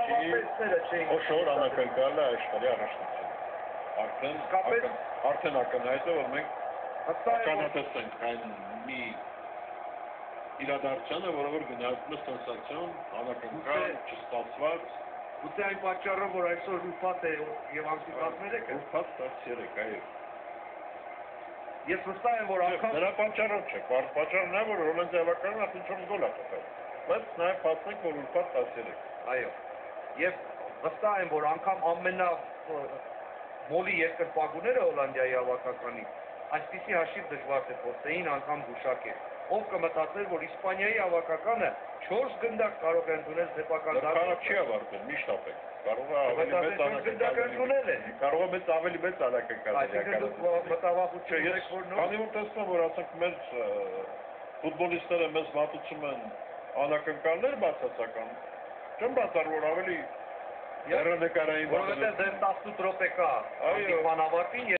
Գավապետները չէին։ Օշոր անակնկալը աշխարհի առաջնություն։ Արդեն ակնհայտ է, որ մենք ականատեսենք այն մի իրադարձությանը, որը որ գնահատում է սենսացիոն, անակնկալ, չստացված։ Գուցե այն պատճառով, որ այսօր ուրբաթ է եւ ամսի 13-ը։ Ուրբաթ 13, այո։ Ես վստահ եմ, որ անգամ Նրա պատճառով չէ, պատճառն է, որ հոլանդիավականը արդեն 4 գոլ է տվել։ Բայց նաև փաստենք, որ ուրբաթ 13։ Այո։ Եվ վստահ եմ, որ անգամ ամենա մոլի երկրպագուները Հոլանդիայի հավաքականի այսպիսի հաշիվ դժվար թե փորձեին անգամ գուշակել։ Ով կմտածեր, որ Իսպանիայի հավաքականը 4 գնդակ կարող է ընդունել սեփական դարձել։ Չի ավարտել, միշտ ապեք։ Կարող է ավելի մեծ անակնկալ ընդունել է։ Կարող է մեծ ավելի մեծ անակնկալ։ Այսինքն դուք մտավախություն եք, որ քանի որ տեսնում եմ, որ ասենք մեր ֆուտբոլիստները մեզ մատուցում են անակնկալներ բացասական, չեմ բացառ, որ ավելի հեռանկարային որովհետև դեռ 18 րոպե կա։ Այո, բանավարտին